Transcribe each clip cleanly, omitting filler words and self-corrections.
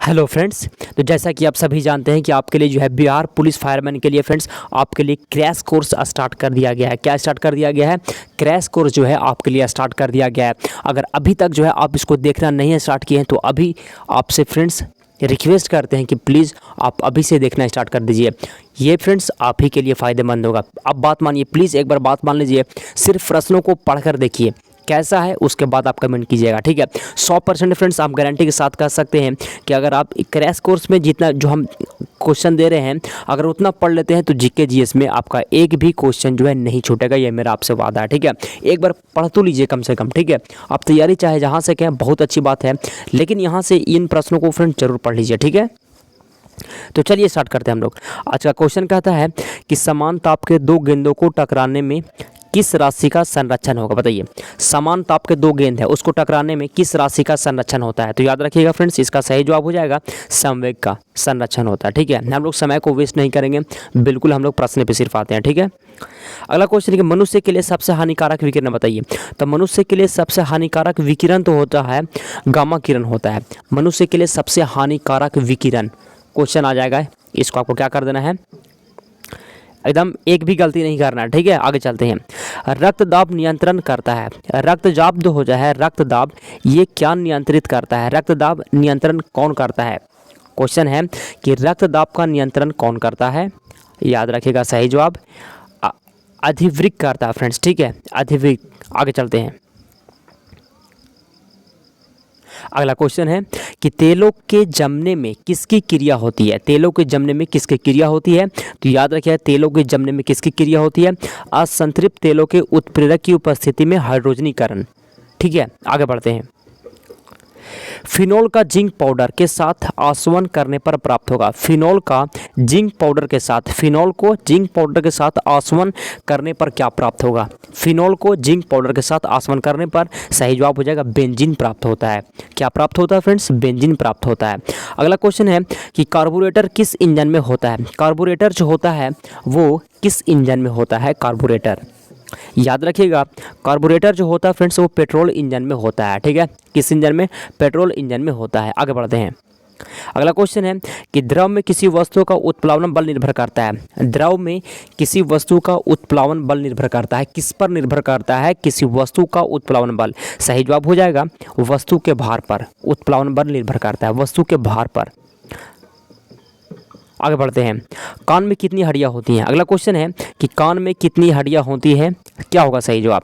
Hello friends. तो जैसा कि आप सभी जानते हैं कि आपके लिए जो है बिहार पुलिस फायरमैन के लिए फ्रेंड्स आपके लिए क्रैश कोर्स स्टार्ट कर दिया गया है। क्या स्टार्ट कर दिया गया है? क्रैश कोर्स जो है आपके लिए स्टार्ट कर दिया गया है। अगर अभी तक जो है आप इसको देखना नहीं है स्टार्ट किए हैं तो अभी आपसे फ्रेंड्स रिक्वेस्ट करते हैं कि प्लीज़ आप अभी से देखना स्टार्ट कर दीजिए। ये फ्रेंड्स आप ही के लिए फ़ायदेमंद होगा। अब बात मानिए, प्लीज़ एक बार बात मान लीजिए। सिर्फ प्रश्नों को पढ़कर देखिए कैसा है, उसके बाद आप कमेंट कीजिएगा, ठीक है। 100% फ्रेंड्स आप गारंटी के साथ कह सकते हैं कि अगर आप क्रैश कोर्स में जितना जो हम क्वेश्चन दे रहे हैं अगर उतना पढ़ लेते हैं तो जीके जीएस में आपका एक भी क्वेश्चन जो है नहीं छूटेगा। ये मेरा आपसे वादा है, ठीक है। एक बार पढ़ तो लीजिए कम से कम, ठीक है। आप तैयारी चाहे जहाँ से कहें बहुत अच्छी बात है, लेकिन यहाँ से इन प्रश्नों को फ्रेंड जरूर पढ़ लीजिए, ठीक है। तो चलिए स्टार्ट करते हैं हम लोग। आज का क्वेश्चन कहता है कि समान ताप के दो गेंदों को टकराने में किस राशि का संरक्षण होगा? बताइए, समान ताप के दो गेंद है उसको टकराने में किस राशि का संरक्षण होता है? तो याद रखिएगा फ्रेंड्स, इसका सही जवाब हो जाएगा संवेग का संरक्षण होता है, ठीक है। हम लोग समय को वेस्ट नहीं करेंगे, बिल्कुल हम लोग प्रश्न पे सिर्फ आते हैं, ठीक है। अगला क्वेश्चन है कि मनुष्य के लिए सबसे हानिकारक विकिरण बताइए। तो मनुष्य के लिए सबसे हानिकारक विकिरण तो होता है गामा किरण होता है। मनुष्य के लिए सबसे हानिकारक विकिरण क्वेश्चन आ जाएगा। इसको आपको क्या कर देना है, एकदम एक भी गलती नहीं करना है, ठीक है। आगे चलते हैं। रक्तदाब नियंत्रण करता है। रक्तचाप जो हो जाए रक्तदाब, ये क्या नियंत्रित करता है? रक्तदाब नियंत्रण कौन करता है? क्वेश्चन है कि रक्तदाब का नियंत्रण कौन करता है? याद रखिएगा सही जवाब अधिवृक्क करता है फ्रेंड्स, ठीक है, अधिवृक्क। आगे चलते हैं। अगला क्वेश्चन है कि तेलों के जमने में किसकी क्रिया होती है? तेलों के जमने में किसकी क्रिया होती है? तो याद रखिए, तेलों के जमने में किसकी क्रिया होती है? असंतृप्त तेलों के उत्प्रेरक की उपस्थिति में हाइड्रोजनीकरण, ठीक है। आगे बढ़ते हैं। फिनोल का जिंक पाउडर के साथ आसवन करने पर प्राप्त होगा। फिनोल का जिंक पाउडर के साथ, फिनोल को जिंक पाउडर के साथ आसवन करने पर क्या प्राप्त होगा? फिनोल को जिंक पाउडर के साथ आसवन करने पर सही जवाब हो जाएगा बेंजीन प्राप्त होता है। क्या प्राप्त होता है फ्रेंड्स? बेंजीन प्राप्त होता है। अगला क्वेश्चन है कि कार्बोरेटर किस इंजन में होता है? कार्बोरेटर जो होता है वो किस इंजन में होता है? कार्बोरेटर याद रखिएगा, कार्बोरेटर जो होता है फ्रेंड्स वो पेट्रोल इंजन में होता है, ठीक है। किस इंजन में? पेट्रोल इंजन में होता है। आगे बढ़ते हैं। अगला क्वेश्चन है कि द्रव में किसी वस्तु का उत्प्लावन बल निर्भर करता है। द्रव में किसी वस्तु का उत्प्लावन बल निर्भर करता है। किस पर निर्भर करता है किसी वस्तु का उत्प्लावन बल? सही जवाब हो जाएगा वस्तु के भार पर। उत्प्लावन बल निर्भर करता है वस्तु के भार पर। आगे बढ़ते हैं। कान में कितनी हड्डियां होती हैं? अगला क्वेश्चन है कि कान में कितनी हड्डियां होती हैं? क्या होगा सही जवाब?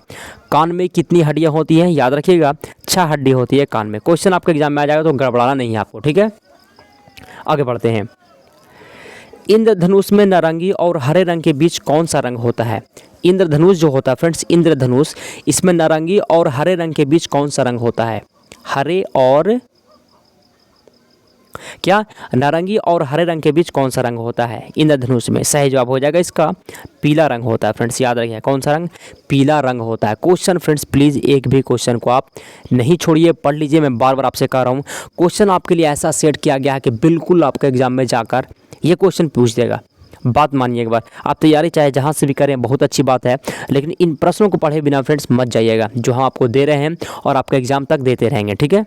कान में कितनी हड्डियां होती हैं? याद रखिएगा 6 हड्डी होती है कान में। क्वेश्चन आपके एग्जाम में आ जाएगा तो गड़बड़ाना नहीं है आपको, ठीक है। आगे बढ़ते हैं। इंद्रधनुष में नारंगी और हरे रंग के बीच कौन सा रंग होता है? इंद्रधनुष जो होता है फ्रेंड्स, इंद्रधनुष, इसमें नारंगी और हरे रंग के बीच कौन सा रंग होता है? हरे और क्या? नारंगी और हरे रंग के बीच कौन सा रंग होता है इंद्रधनुष में? सही जवाब हो जाएगा इसका पीला रंग होता है फ्रेंड्स। याद रखिए कौन सा रंग? पीला रंग होता है। क्वेश्चन फ्रेंड्स प्लीज़ एक भी क्वेश्चन को आप नहीं छोड़िए, पढ़ लीजिए। मैं बार बार आपसे कह रहा हूँ, क्वेश्चन आपके लिए ऐसा सेट किया गया है कि बिल्कुल आपके एग्जाम में जाकर ये क्वेश्चन पूछ देगा। बात मानिए एक बार, आप तैयारी चाहे जहाँ से भी करें बहुत अच्छी बात है, लेकिन इन प्रश्नों को पढ़े बिना फ्रेंड्स मत जाइएगा, जो हम आपको दे रहे हैं और आपके एग्जाम तक देते रहेंगे, ठीक है।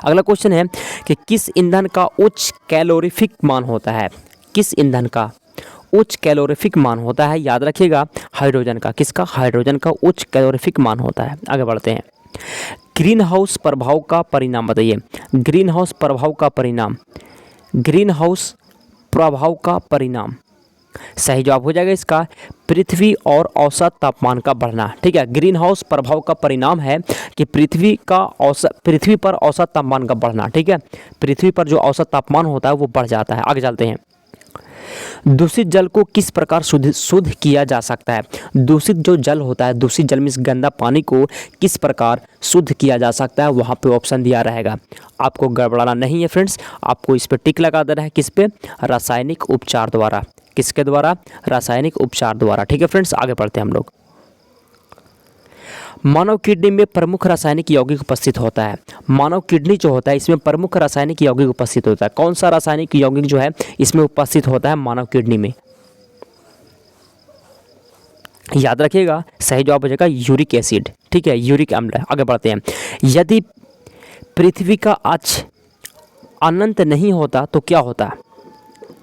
अगला क्वेश्चन है कि किस ईंधन का उच्च कैलोरीफिक मान होता है? किस ईंधन का उच्च कैलोरीफिक मान होता है? याद रखिएगा हाइड्रोजन का। किसका? हाइड्रोजन का उच्च कैलोरीफिक मान होता है। आगे बढ़ते हैं। ग्रीन हाउस प्रभाव का परिणाम बताइए। ग्रीन हाउस प्रभाव का परिणाम, ग्रीन हाउस प्रभाव का परिणाम सही जवाब हो जाएगा इसका पृथ्वी और औसत तापमान का बढ़ना, ठीक है। ग्रीन हाउस प्रभाव का परिणाम है कि पृथ्वी पर औसत तापमान का बढ़ना, ठीक है। पृथ्वी पर जो औसत तापमान होता है वो बढ़ जाता है। आगे चलते हैं। दूषित जल को किस प्रकार शुद्ध किया जा सकता है? दूषित जो जल होता है, दूषित जल में गंदा पानी को किस प्रकार शुद्ध किया जा सकता है? वहाँ पे ऑप्शन दिया रहेगा, आपको गड़बड़ाना नहीं है फ्रेंड्स। आपको इस पर टिक लगा देना है। किस पे? रासायनिक उपचार द्वारा। किसके द्वारा? रासायनिक उपचार द्वारा, ठीक है फ्रेंड्स। आगे बढ़ते हैं हम लोग। मानव किडनी में प्रमुख रासायनिक यौगिक उपस्थित होता है। मानव किडनी जो होता है इसमें प्रमुख रासायनिक यौगिक उपस्थित होता है। कौन सा रासायनिक यौगिक जो है इसमें उपस्थित होता है मानव किडनी में? याद रखिएगा सही जवाब हो जाएगा यूरिक एसिड, ठीक है, यूरिक अम्ल। आगे बढ़ते हैं। यदि पृथ्वी का अक्ष अनंत नहीं होता तो क्या होता है?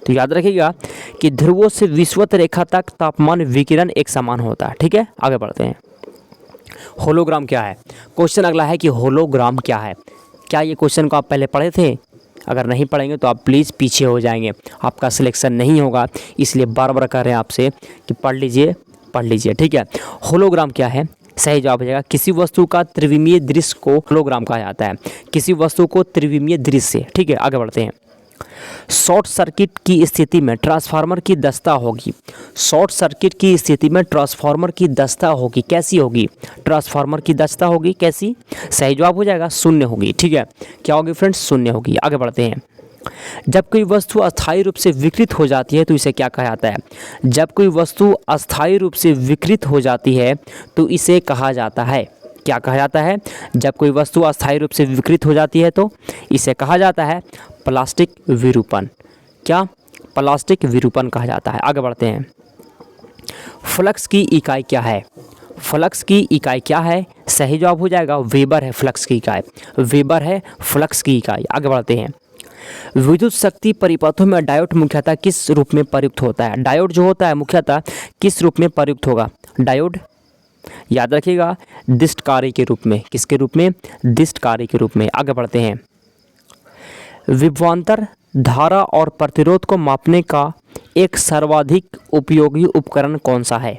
तो याद रखिएगा कि ध्रुवों से विषुवत रेखा तक तापमान विकिरण एक समान होता है। ठीक है, आगे बढ़ते हैं। होलोग्राम क्या है? क्वेश्चन अगला है कि होलोग्राम क्या है। क्या ये क्वेश्चन को आप पहले पढ़े थे? अगर नहीं पढ़ेंगे तो आप प्लीज़ पीछे हो जाएंगे, आपका सिलेक्शन नहीं होगा। इसलिए बार बार कह रहे हैं आपसे कि पढ़ लीजिए। ठीक है, होलोग्राम क्या है? सही जवाब हो जाएगा किसी वस्तु का त्रिविमीय दृश्य को होलोग्राम कहा जाता है। किसी वस्तु को त्रिविमीय दृश्य। ठीक है, आगे बढ़ते हैं। शॉर्ट सर्किट की स्थिति में ट्रांसफार्मर की दक्षता होगी। शॉर्ट सर्किट की स्थिति में ट्रांसफार्मर की दक्षता होगी, कैसी होगी? ट्रांसफार्मर की दक्षता होगी कैसी? सही जवाब हो जाएगा शून्य होगी। ठीक है, क्या होगी फ्रेंड्स? शून्य होगी। आगे बढ़ते हैं। जब कोई वस्तु अस्थायी रूप से विकृत हो जाती है तो इसे क्या कहा जाता है? जब कोई वस्तु अस्थायी रूप से विकृत हो जाती है तो इसे कहा जाता है, क्या कहा जाता है? जब कोई वस्तु अस्थायी रूप से विकृत हो जाती है तो इसे कहा जाता है प्लास्टिक विरूपण। क्या? प्लास्टिक विरूपण कहा जाता है। आगे बढ़ते हैं। फ्लक्स की इकाई क्या है? फ्लक्स की इकाई क्या है? सही जवाब हो जाएगा वेबर है फ्लक्स की इकाई। वेबर है फ्लक्स की इकाई। आगे बढ़ते हैं। विद्युत शक्ति परिपथों में डायोड मुख्यतः किस रूप में प्रयुक्त होता है? डायोड जो होता है मुख्यतः किस रूप में प्रयुक्त होगा? डायोड याद रखिएगा दिष्टकारी के रूप में। किसके रूप में? दिष्टकारी के रूप में। आगे बढ़ते हैं। विभवांतर धारा और प्रतिरोध को मापने का एक सर्वाधिक उपयोगी उपकरण कौन सा है?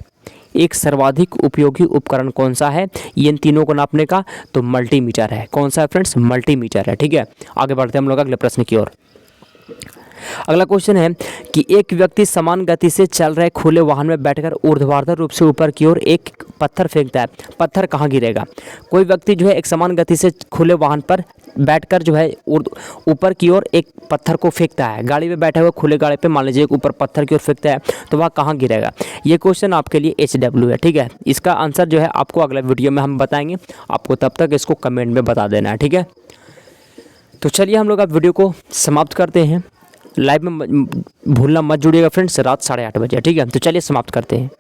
एक सर्वाधिक उपयोगी उपकरण कौन सा है इन तीनों को नापने का? तो मल्टीमीटर है। कौन सा है फ्रेंड्स? मल्टीमीटर है। ठीक है, आगे बढ़ते हैं हम लोग अगले प्रश्न की ओर। अगला क्वेश्चन है कि एक व्यक्ति समान गति से चल रहे खुले वाहन में बैठकर ऊर्ध्वाधर रूप से ऊपर की ओर एक पत्थर फेंकता है। पत्थर कहाँ गिरेगा? कोई व्यक्ति जो है एक समान गति से खुले वाहन पर बैठकर जो है ऊपर की ओर एक पत्थर को फेंकता है। गाड़ी में बैठे हुए खुले गाड़ी पे मान लीजिए ऊपर पत्थर की ओर फेंकता है तो वह कहाँ गिरेगा? ये क्वेश्चन आपके लिए HW है। ठीक है, इसका आंसर जो है आपको अगले वीडियो में हम बताएंगे। आपको तब तक इसको कमेंट में बता देना है। ठीक है, तो चलिए हम लोग अब वीडियो को समाप्त करते हैं। लाइव में भूलना मत जुड़िएगा फ्रेंड्स, रात 8:30 बजे। ठीक है, तो चलिए समाप्त करते हैं।